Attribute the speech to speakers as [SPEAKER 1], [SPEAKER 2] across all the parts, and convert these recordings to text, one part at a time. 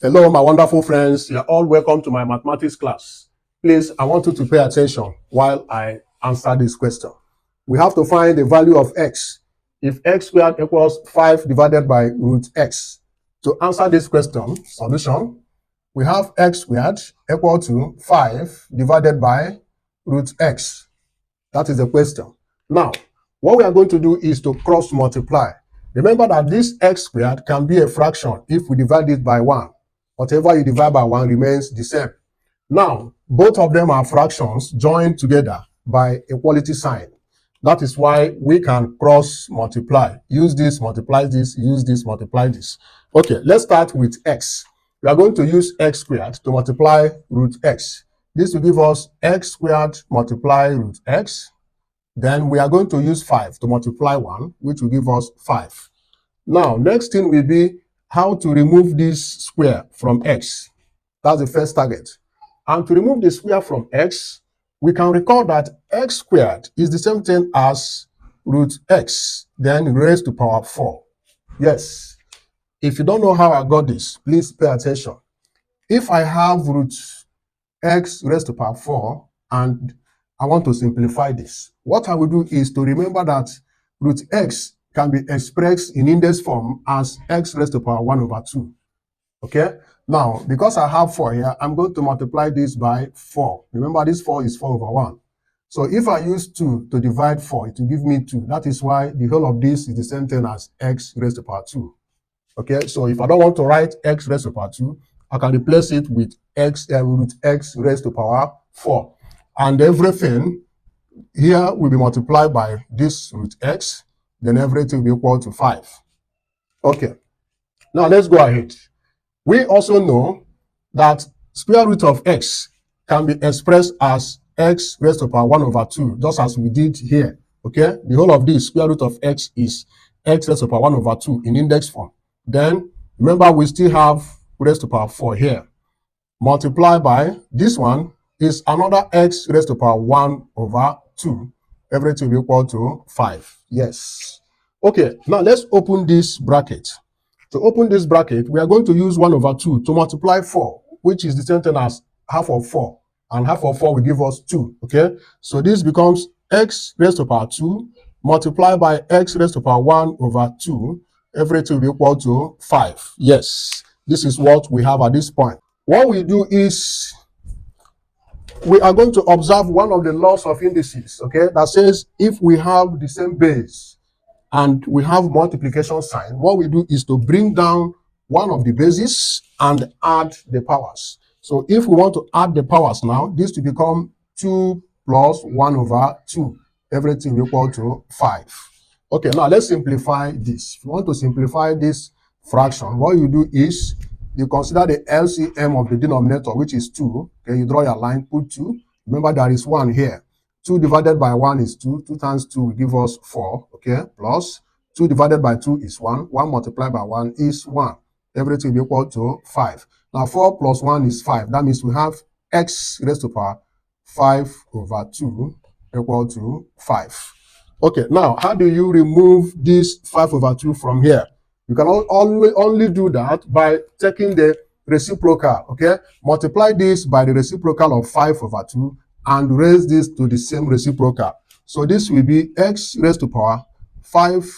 [SPEAKER 1] Hello, my wonderful friends. You're all welcome to my mathematics class. Please, I want you to pay attention while I answer this question. We have to find the value of x. If x squared equals 5 divided by root x. To answer this question, solution, we have x squared equal to 5 divided by root x. That is the question. Now, what we are going to do is to cross multiply. Remember that this x squared can be a fraction if we divide it by 1. Whatever you divide by 1 remains the same. Now, both of them are fractions joined together by equality sign. That is why we can cross multiply. Use this, multiply this, use this, multiply this. Okay, let's start with x. We are going to use x squared to multiply root x. This will give us x squared multiply root x. Then we are going to use 5 to multiply 1, which will give us 5. Now, next thing will be how to remove this square from x. That's the first target. And to remove the square from x, we can recall that x squared is the same thing as root x, then raised to power 4. Yes. If you don't know how I got this, please pay attention. If I have root x raised to power 4 and I want to simplify this, what I will do is to remember that root x can be expressed in index form as x raised to power 1 over 2. Okay? Now, because I have 4 here, I'm going to multiply this by 4. Remember, this 4 is 4 over 1. So if I use 2 to divide 4, it will give me 2. That is why the whole of this is the same thing as x raised to power 2. Okay? So if I don't want to write x raised to power 2, I can replace it with root x raised to power 4. And everything here will be multiplied by this root x. Then everything will be equal to 5. Okay. Now let's go ahead. We also know that square root of x can be expressed as x raised to power 1 over 2, just as we did here. Okay. The whole of this square root of x is x raised to power 1 over 2 in index form. Then remember, we still have raised to power 4 here. Multiply by this one is another x raised to power 1 over 2. Everything will be equal to 5. Yes. Okay, now let's open this bracket. To open this bracket, we are going to use 1 over 2 to multiply 4, which is the same thing as half of 4. And half of 4 will give us 2. Okay, so this becomes x raised to power 2 multiplied by x raised to power 1 over 2. Everything will be equal to 5. Yes, this is what we have at this point. What we do is we are going to observe one of the laws of indices, okay, that says if we have the same base and we have multiplication sign, what we do is to bring down one of the bases and add the powers. So if we want to add the powers now, this will become 2 plus 1 over 2. Everything will equal to 5. Okay, now let's simplify this. If you want to simplify this fraction, what you do is you consider the LCM of the denominator, which is 2. Okay, you draw your line, put 2. Remember, there is 1 here. 2 divided by 1 is 2. 2 times 2 will give us 4. Okay, plus 2 divided by 2 is 1. 1 multiplied by 1 is 1. Everything will be equal to 5. Now, 4 plus 1 is 5. That means we have x raised to power 5 over 2 equal to 5. Okay, now, how do you remove this 5 over 2 from here? You can only do that by taking the reciprocal, okay? Multiply this by the reciprocal of 5 over 2 and raise this to the same reciprocal. So this will be x raised to power 5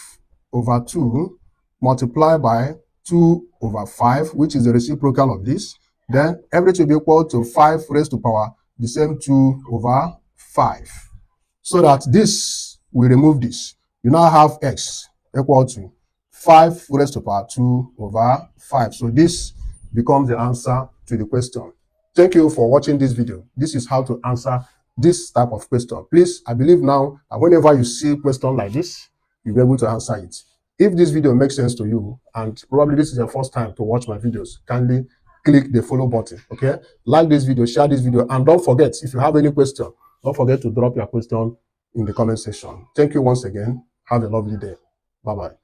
[SPEAKER 1] over 2 multiplied by 2 over 5, which is the reciprocal of this. Then everything will be equal to 5 raised to power the same 2 over 5. So that this will remove this. You now have x equal to 5 raised to power 2 over 5. So this becomes the answer to the question. Thank you for watching this video. This is how to answer this type of question. Please, I believe now that whenever you see a question like this, you'll be able to answer it. If this video makes sense to you, and probably this is your first time to watch my videos, kindly click the follow button, okay? Like this video, share this video, and don't forget, if you have any question, don't forget to drop your question in the comment section. Thank you once again. Have a lovely day. Bye-bye.